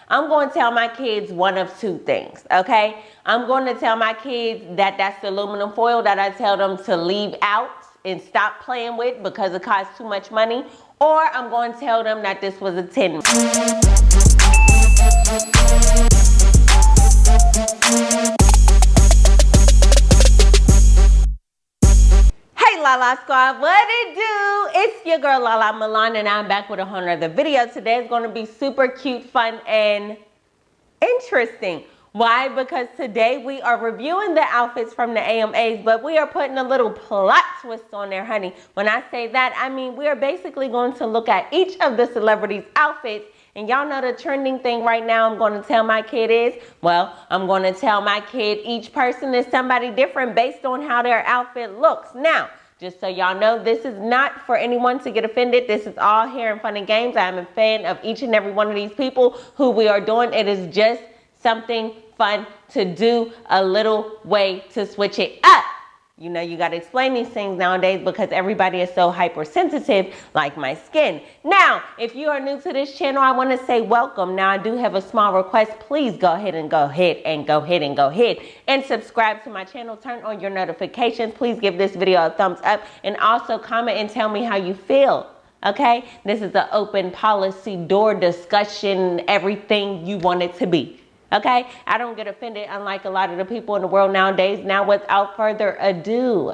I'm going to tell my kids one of two things, okay? I'm going to tell my kids that that's the aluminum foil that I tell them to leave out and stop playing with because it costs too much money. Or I'm going to tell them that this was a tin. Hey LaLa Squad, what it do? It's your girl LaLa Milan and I'm back with a whole nother video. Today is going to be super cute, fun, and interesting. Why? Because today we are reviewing the outfits from the AMAs, but we are putting a little plot twist on there, honey. When I say that, I mean we are basically going to look at each of the celebrities' outfits. And y'all know the trending thing right now I'm going to tell my kid is, well, I'm going to tell my kid each person is somebody different based on how their outfit looks. Now, just so y'all know, this is not for anyone to get offended. This is all here in fun and games. I am a fan of each and every one of these people who we are doing. It is just something fun to do, a little way to switch it up. You know, you got to explain these things nowadays because everybody is so hypersensitive, like my skin. Now, if you are new to this channel, I want to say welcome. Now, I do have a small request. Please go ahead and subscribe to my channel. Turn on your notifications. Please give this video a thumbs up and also comment and tell me how you feel. Okay? This is an open policy door discussion, everything you want it to be. Okay, I don't get offended unlike a lot of the people in the world nowadays. Now, without further ado,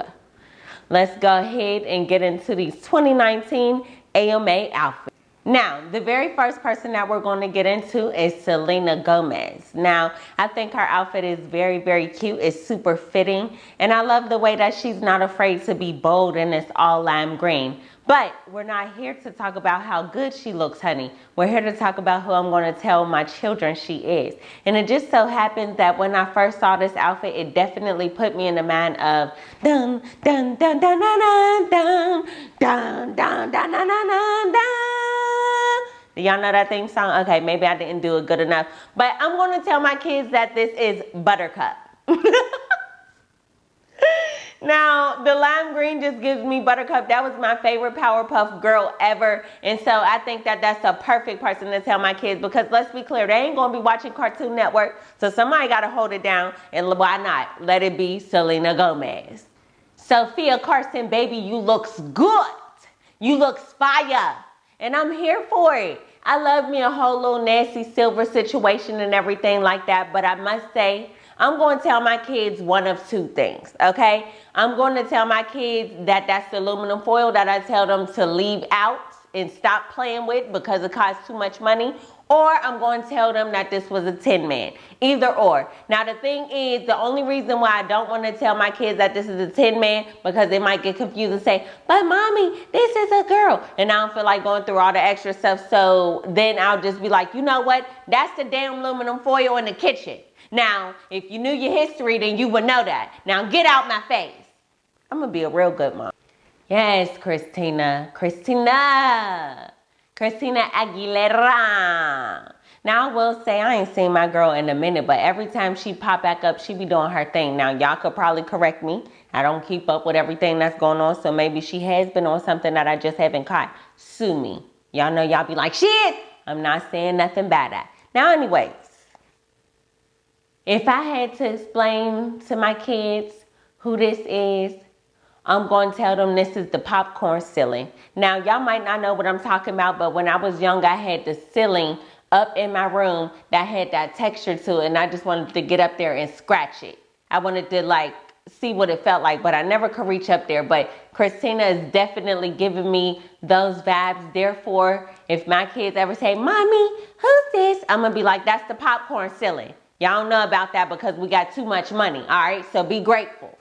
let's go ahead and get into these 2019 AMA outfits. Now, the very first person that we're going to get into is Selena Gomez. Now, I think her outfit is very, very cute. It's super fitting. And I love the way that she's not afraid to be bold and it's all lime green. But we're not here to talk about how good she looks, honey. We're here to talk about who I'm going to tell my children she is. And it just so happens that when I first saw this outfit, it definitely put me in the mind of dun dun dun dun dun dun dun dun dun dun dun dun dun. Do y'all know that theme song? Okay, maybe I didn't do it good enough. But I'm going to tell my kids that this is Buttercup. Now, the lime green just gives me Buttercup. That was my favorite Powerpuff Girl ever. And so I think that that's a perfect person to tell my kids because let's be clear, they ain't going to be watching Cartoon Network. So somebody got to hold it down. And why not? Let it be Selena Gomez. Sophia Carson, baby, you looks good. You looks fire. And I'm here for it. I love me a whole little nasty silver situation and everything like that. But I must say, I'm going to tell my kids one of two things, okay? I'm going to tell my kids that that's the aluminum foil that I tell them to leave out and stop playing with because it costs too much money. Or I'm going to tell them that this was a Tin Man. Either or. Now, the thing is, the only reason why I don't want to tell my kids that this is a Tin Man because they might get confused and say, but mommy, this is a girl. And I don't feel like going through all the extra stuff. So then I'll just be like, you know what? That's the damn aluminum foil in the kitchen. Now, if you knew your history, then you would know that. Now, get out my face. I'm going to be a real good mom. Yes, Christina Aguilera. Now, I will say I ain't seen my girl in a minute, but every time she pop back up, she be doing her thing. Now, y'all could probably correct me. I don't keep up with everything that's going on, so maybe she has been on something that I just haven't caught. Sue me. Y'all know y'all be like, shit, I'm not saying nothing bad at. Now, anyways. If I had to explain to my kids who this is, I'm going to tell them this is the popcorn ceiling. Now, y'all might not know what I'm talking about, but when I was young, I had the ceiling up in my room that had that texture to it, and I just wanted to get up there and scratch it. I wanted to, like, see what it felt like, but I never could reach up there. But Christina is definitely giving me those vibes. Therefore, if my kids ever say, Mommy, who's this? I'm going to be like, that's the popcorn ceiling. Y'all don't know about that because we got too much money, all right? So be grateful.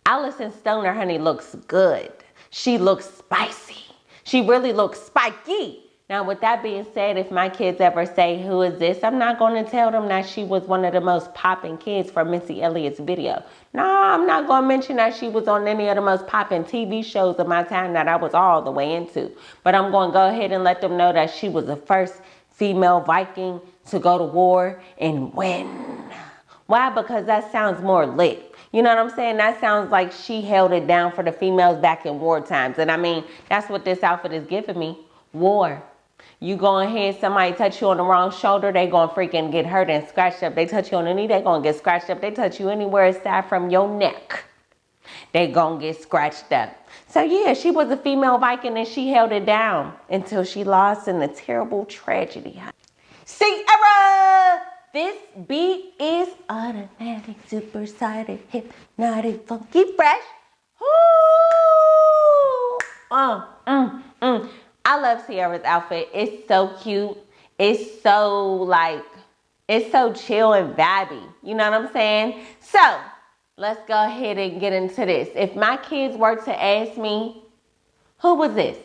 Allison Stoner, honey, looks good. She looks spicy. She really looks spiky. Now, with that being said, if my kids ever say, who is this? I'm not going to tell them that she was one of the most popping kids from Missy Elliott's video. No, I'm not going to mention that she was on any of the most popping TV shows of my time that I was all the way into. But I'm going to go ahead and let them know that she was the first female Viking to go to war and win. Why? Because that sounds more lit. You know what I'm saying? That sounds like she held it down for the females back in war times. And I mean, that's what this outfit is giving me. War. You go ahead, somebody touch you on the wrong shoulder, they gonna freaking get hurt and scratched up. They touch you on the knee, they gonna get scratched up. They touch you anywhere aside from your neck, they gonna get scratched up. So yeah, she was a female Viking and she held it down until she lost in a terrible tragedy. Sierra! This beat is automatic, super-sided, hypnotic, funky, fresh. Woo! I love Sierra's outfit. It's so cute. It's so like, it's so chill and vibey. You know what I'm saying? So, let's go ahead and get into this. If my kids were to ask me, who was this?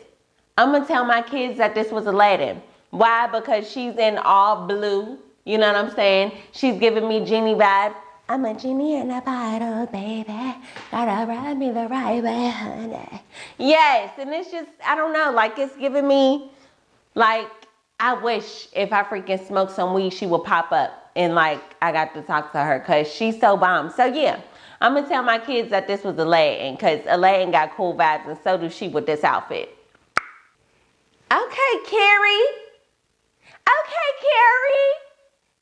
I'm going to tell my kids that this was Aladdin. Why? Because she's in all blue. You know what I'm saying? She's giving me genie vibes. I'm a genie in a bottle, baby. Gotta ride me the right way, honey. Yes, and it's just, I don't know, like it's giving me, like, I wish if I freaking smoked some weed, she would pop up and like, I got to talk to her because she's so bomb. So yeah, I'm gonna tell my kids that this was Aladdin because Aladdin got cool vibes and so do she with this outfit. Okay, Carrie. Okay, Carrie.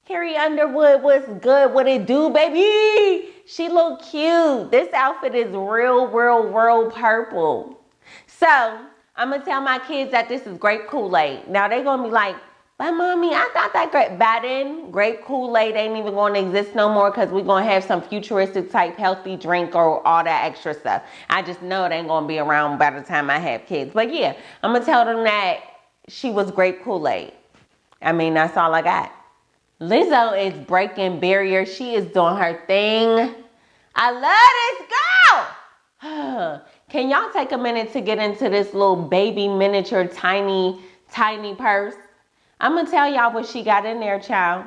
Carrie Underwood, what's good? What it do, baby? She look cute. This outfit is real purple. So, I'm going to tell my kids that this is grape Kool-Aid. Now, they're going to be like, but mommy, I thought that grape Kool-Aid ain't even going to exist no more because we're going to have some futuristic type healthy drink or all that extra stuff. I just know it ain't going to be around by the time I have kids. But yeah, I'm going to tell them that she was grape Kool-Aid. I mean, that's all I got. Lizzo is breaking barriers. She is doing her thing. I love this girl. Can y'all take a minute to get into this little baby miniature tiny purse? I'm going to tell y'all what she got in there, child.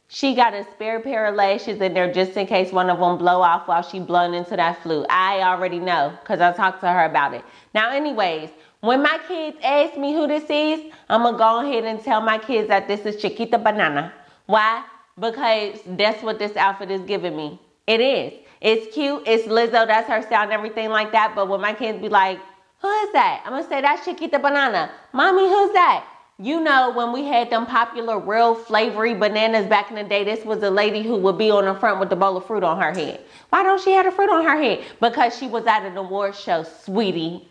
She got a spare pair of lashes in there just in case one of them blow off while she blowing into that flute. I already know because I talked to her about it. Now, anyways, when my kids ask me who this is, I'm going to go ahead and tell my kids that this is Chiquita Banana. Why? Because that's what this outfit is giving me. It is. It's cute. It's Lizzo. That's her style and everything like that. But when my kids be like, who is that? I'm going to say, that's Chiquita Banana. Mommy, who's that? You know, when we had them popular real flavory bananas back in the day, this was a lady who would be on the front with the bowl of fruit on her head. Why don't she have the fruit on her head? Because she was at an award show, sweetie.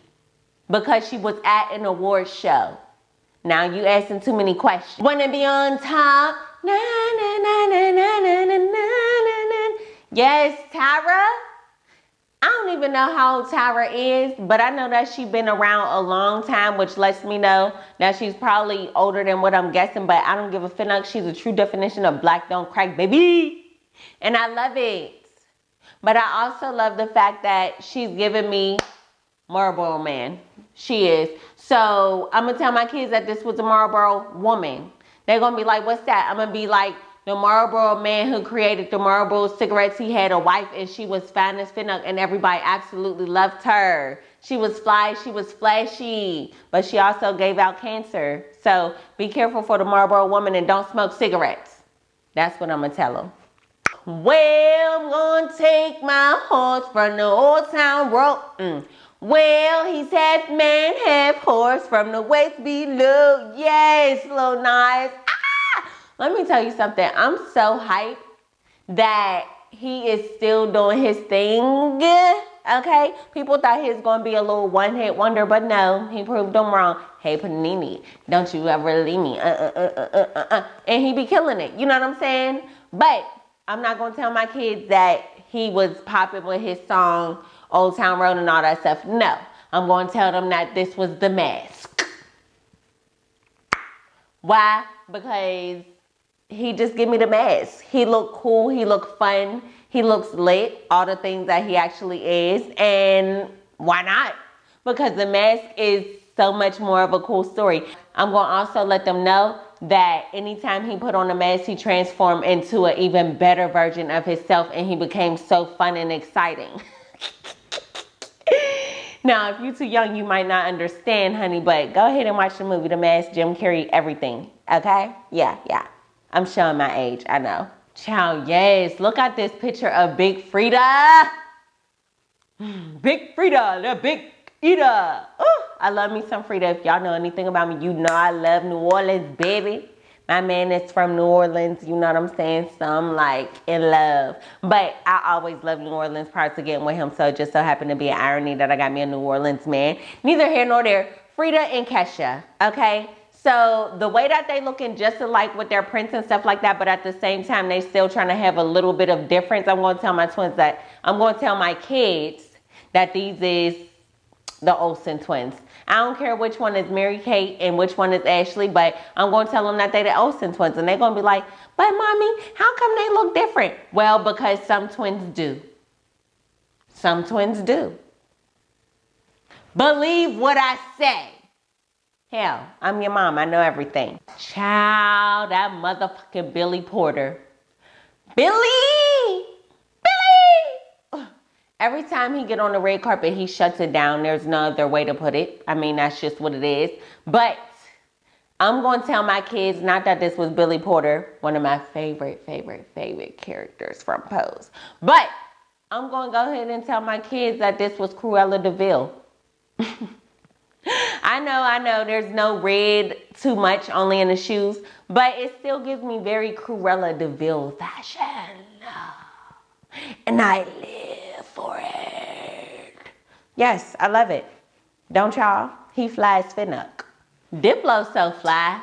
Because she was at an award show. Now you asking too many questions. Wanna be on top? Na, na, na, na, na, na, na, na, na. Yes, Tyra. I don't even know how old Tyra is, but I know that she's been around a long time, which lets me know that she's probably older than what I'm guessing, but I don't give a finnuck. She's a true definition of black don't crack, baby. And I love it. But I also love the fact that she's giving me Marlboro Man. She is. So I'm going to tell my kids that this was a Marlboro woman. They're going to be like, what's that? I'm going to be like, the Marlboro man who created the Marlboro cigarettes, he had a wife and she was fine as finnuck and everybody absolutely loved her. She was fly, she was flashy, but she also gave out cancer. So be careful for the Marlboro woman and don't smoke cigarettes. That's what I'm going to tell them. Well, I'm going to take my horse from the old town road. Well, he's half man, half horse from the waist below. Yes, Lil Nas. Let me tell you something. I'm so hyped that he is still doing his thing. Okay? People thought he was going to be a little one-hit wonder, but no, he proved them wrong. Hey, Panini, don't you ever leave me. And he be killing it. You know what I'm saying? But I'm not going to tell my kids that he was popping with his song Old Town Road and all that stuff. No. I'm going to tell them that this was The Mask. Why? Because he just give me the mask. He look cool. He look fun. He looks lit. All the things that he actually is. And why not? Because The Mask is so much more of a cool story. I'm going to also let them know that anytime he put on a mask, he transformed into an even better version of himself. And he became so fun and exciting. Now, if you're too young, you might not understand, honey. But go ahead and watch the movie The Mask, Jim Carrey, everything. Okay? Yeah. I'm showing my age, I know. Child, yes. Look at this picture of Big Frida. Big Frida, the big eater. Ooh. I love me some Frida. If y'all know anything about me, you know I love New Orleans, baby. My man is from New Orleans, you know what I'm saying? So I'm like in love. But I always love New Orleans prior to getting with him. So it just so happened to be an irony that I got me a New Orleans man. Neither here nor there. Frida and Kesha, okay? So the way that they looking just alike with their prints and stuff like that, but at the same time, they still trying to have a little bit of difference. I'm going to tell my twins that, I'm going to tell my kids that these is the Olsen twins. I don't care which one is Mary Kate and which one is Ashley, but I'm going to tell them that they the Olsen twins. And they're going to be like, but mommy, how come they look different? Well, because some twins do. Some twins do. Believe what I say. Hell, I'm your mom. I know everything. Child, that motherfucking Billy Porter. Billy! Every time he get on the red carpet, he shuts it down. There's no other way to put it. I mean, that's just what it is. But I'm going to tell my kids, not that this was Billy Porter, one of my favorite characters from Pose. But I'm going to go ahead and tell my kids that this was Cruella de Vil. I know, there's no red too much, only in the shoes. But it still gives me very Cruella de Vil fashion. And I live for it. Yes, I love it. Don't y'all? He flies Finnuck. Diplo so fly.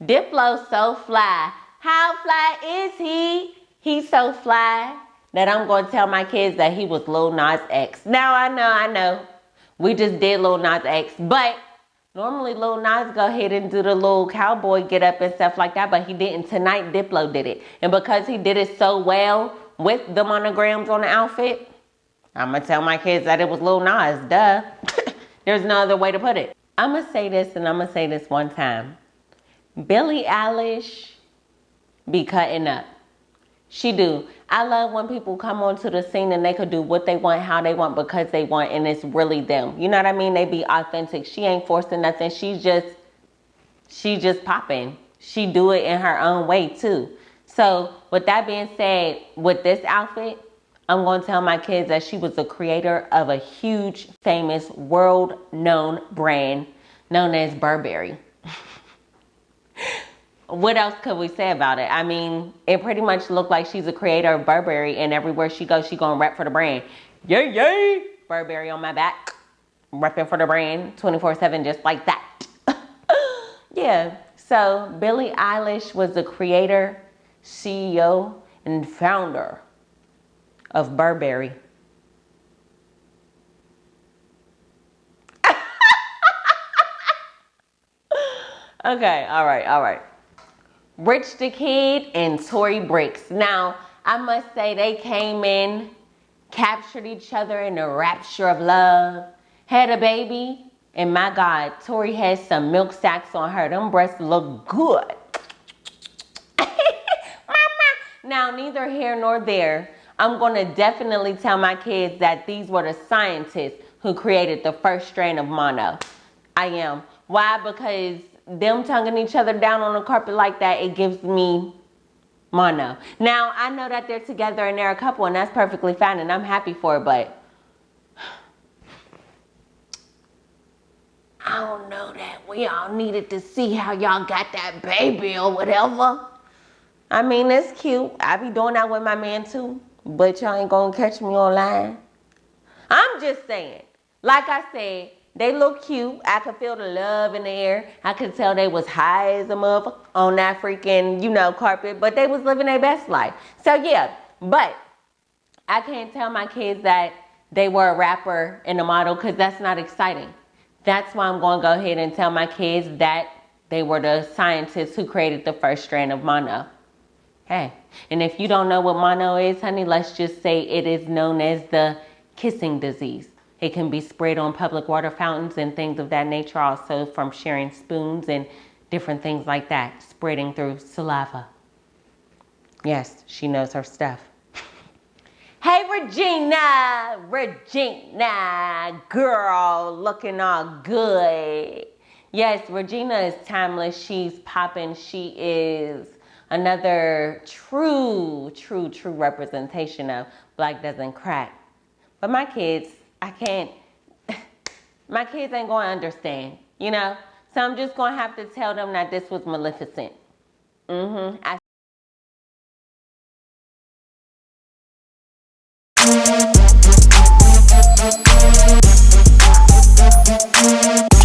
Diplo so fly. How fly is he? He's so fly that I'm going to tell my kids that he was Lil Nas X. Now I know. We just did Lil Nas X. But normally Lil Nas go ahead and do the little cowboy get up and stuff like that. But he didn't. Tonight Diplo did it. And because he did it so well with the monograms on the outfit, I'm going to tell my kids that it was Lil Nas. Duh. There's no other way to put it. I'm going to say this, and I'm going to say this one time. Billie Eilish be cutting up. She do. I love when people come onto the scene and they could do what they want, how they want, because they want, and it's really them. You know what I mean? They be authentic. She ain't forcing nothing. She just popping. She do it in her own way too. So with that being said, with this outfit, I'm going to tell my kids that she was the creator of a huge, famous, world-known brand known as Burberry. What else could we say about it? I mean, it pretty much looked like she's a creator of Burberry, and everywhere she goes, she gonna rep for the brand. Yay, yay! Burberry on my back, repping for the brand 24/7, just like that. Yeah, so Billie Eilish was the creator, CEO, and founder of Burberry. Okay, all right. Rich the Kid and Tory Breaks. Now, I must say they came in, captured each other in the rapture of love, had a baby, and my God, Tory has some milk sacks on her. Them breasts look good. Now, neither here nor there, I'm going to definitely tell my kids that these were the scientists who created the first strain of mono. I am. Why? Because them tonguing each other down on the carpet like that, it gives me mono. Now, I know that they're together and they're a couple, and that's perfectly fine, and I'm happy for it, but I don't know that we all needed to see how y'all got that baby or whatever. I mean, it's cute. I be doing that with my man too, but y'all ain't gonna catch me online. I'm just saying, like I said, they look cute. I could feel the love in the air. I could tell they was high as a motherfucker on that freaking, carpet, but they was living their best life. So yeah, but I can't tell my kids that they were a rapper and a model, because that's not exciting. That's why I'm going to go ahead and tell my kids that they were the scientists who created the first strand of mono. Hey, and if you don't know what mono is, honey, let's just say it is known as the kissing disease. It can be spread on public water fountains and things of that nature, also from sharing spoons and different things like that, spreading through saliva. Yes, she knows her stuff. Hey, Regina, girl, looking all good. Yes, Regina is timeless. She's popping. She is another true representation of Black doesn't crack. But my kids, I can't. My kids ain't going to understand, you know? So I'm just going to have to tell them that this was Maleficent.